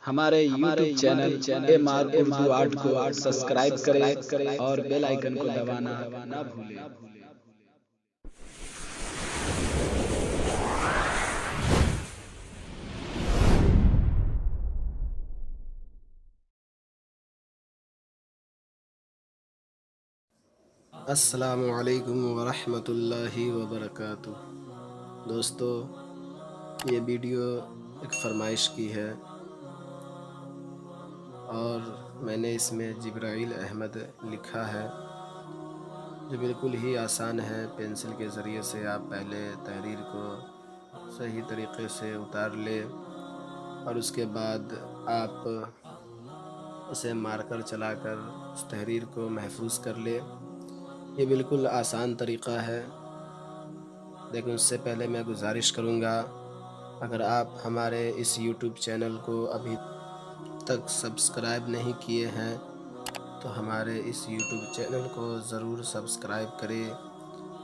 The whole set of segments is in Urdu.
ہمارے YouTube channel M R Urdu art کو سبسکرائب کریں اور بیل آئیکن کو دبانا نہ بھولیں۔ السلام علیکم ورحمۃ اللہ وبرکاتہ۔ دوستو، یہ ویڈیو ایک فرمائش کی ہے اور میں نے اس میں جبرائیل احمد لکھا ہے، جو بالکل ہی آسان ہے۔ پینسل کے ذریعے سے آپ پہلے تحریر کو صحیح طریقے سے اتار لیں اور اس کے بعد آپ اسے مارکر چلا کر اس تحریر کو محفوظ کر لیں۔ یہ بالکل آسان طریقہ ہے، لیکن اس سے پہلے میں گزارش کروں گا، اگر آپ ہمارے اس یوٹیوب چینل کو ابھی تک سبسکرائب نہیں کیے ہیں تو ہمارے اس یوٹیوب چینل کو ضرور سبسکرائب کریں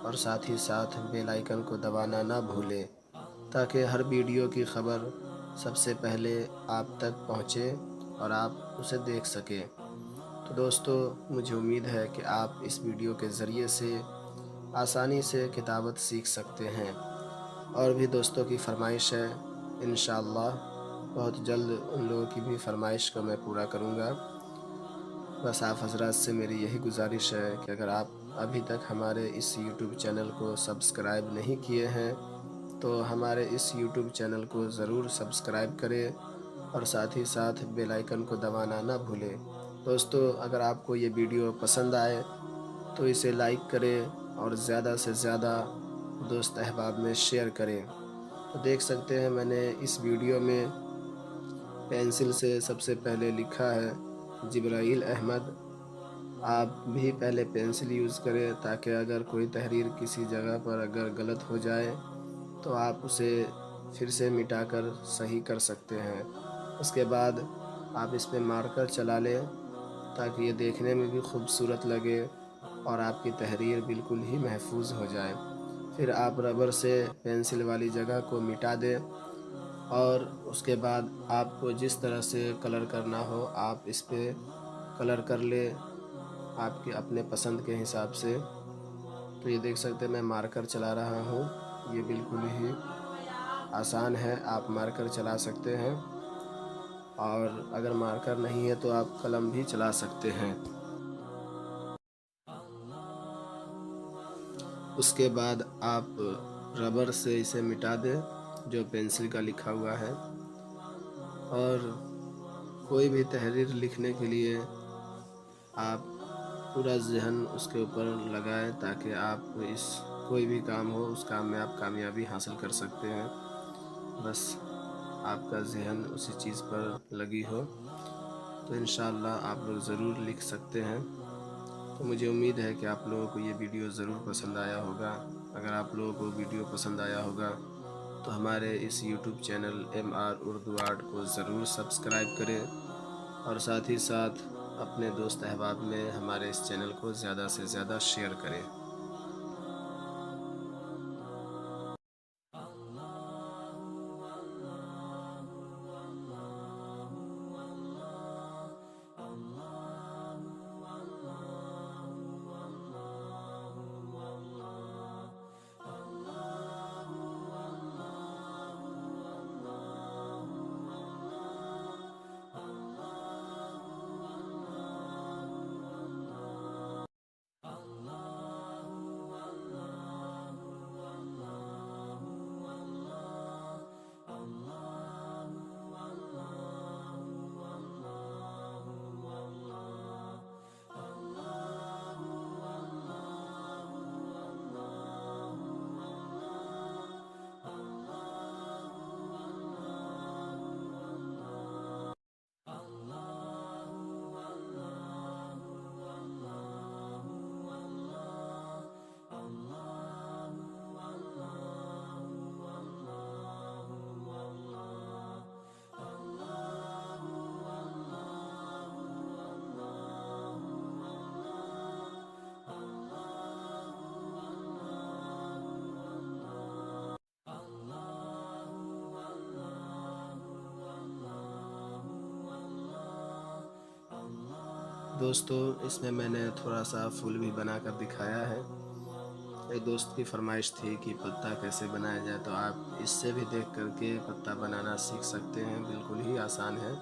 اور ساتھ ہی ساتھ بیل آئیکن کو دبانا نہ بھولیں، تاکہ ہر ویڈیو کی خبر سب سے پہلے آپ تک پہنچے اور آپ اسے دیکھ سکیں۔ تو دوستو، مجھے امید ہے کہ آپ اس ویڈیو کے ذریعے سے آسانی سے کتابت سیکھ سکتے ہیں۔ اور بھی دوستوں کی فرمائش ہے، انشاءاللہ بہت جلد ان لوگوں کی بھی فرمائش کو میں پورا کروں گا۔ بس آپ حضرات سے میری یہی گزارش ہے کہ اگر آپ ابھی تک ہمارے اس یوٹیوب چینل کو سبسکرائب نہیں کیے ہیں تو ہمارے اس یوٹیوب چینل کو ضرور سبسکرائب کریں اور ساتھ ہی ساتھ بیل آئیکن کو دبانا نہ بھولیں۔ دوستو، اگر آپ کو یہ ویڈیو پسند آئے تو اسے لائک کریں اور زیادہ سے زیادہ دوست احباب میں شیئر کریں۔ تو دیکھ سکتے ہیں میں نے اس ویڈیو میں پینسل سے سب سے پہلے لکھا ہے جبرائیل احمد۔ آپ بھی پہلے پینسل یوز کریں تاکہ اگر کوئی تحریر کسی جگہ پر اگر غلط ہو جائے تو آپ اسے پھر سے مٹا کر صحیح کر سکتے ہیں۔ اس کے بعد آپ اس پہ مارکر چلا لیں تاکہ یہ دیکھنے میں بھی خوبصورت لگے اور آپ کی تحریر بالکل ہی محفوظ ہو جائے۔ پھر آپ ربر سے پینسل والی جگہ کو مٹا دیں اور اس کے بعد آپ کو جس طرح سے کلر کرنا ہو آپ اس پہ کلر کر لیں، آپ کے اپنے پسند کے حساب سے۔ تو یہ دیکھ سکتے ہیں میں مارکر چلا رہا ہوں، یہ بالکل ہی آسان ہے، آپ مارکر چلا سکتے ہیں، اور اگر مارکر نہیں ہے تو آپ قلم بھی چلا سکتے ہیں۔ اس کے بعد آپ ربر سے اسے مٹا دیں جو پینسل کا لکھا ہوا ہے، اور کوئی بھی تحریر لکھنے کے لیے آپ پورا ذہن اس کے اوپر لگائیں تاکہ آپ کوئی بھی کام ہو اس کام میں آپ کامیابی حاصل کر سکتے ہیں۔ بس آپ کا ذہن اسی چیز پر لگی ہو تو انشاءاللہ آپ لوگ ضرور لکھ سکتے ہیں۔ تو مجھے امید ہے کہ آپ لوگوں کو یہ ویڈیو ضرور پسند آیا ہوگا۔ اگر آپ لوگوں کو ویڈیو پسند آیا ہوگا تو ہمارے اس YouTube channel M R Urdu art کو ضرور سبسکرائب کریں اور ساتھ ہی ساتھ اپنے دوست احباب میں ہمارے اس چینل کو زیادہ سے زیادہ شیئر کریں۔ دوستو اس میں نے تھوڑا سا پھول بھی بنا کر دکھایا ہے۔ ایک دوست کی فرمائش تھی کہ پتا کیسے بنایا جائے، تو آپ اس سے بھی دیکھ کر کے پتا بنانا سیکھ سکتے ہیں، بالکل ہی آسان ہے۔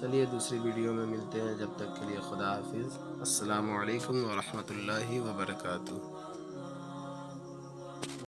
چلیے دوسری ویڈیو میں ملتے ہیں، جب تک کے لیے خدا حافظ۔ السلام علیکم ورحمۃ اللہ وبرکاتہ۔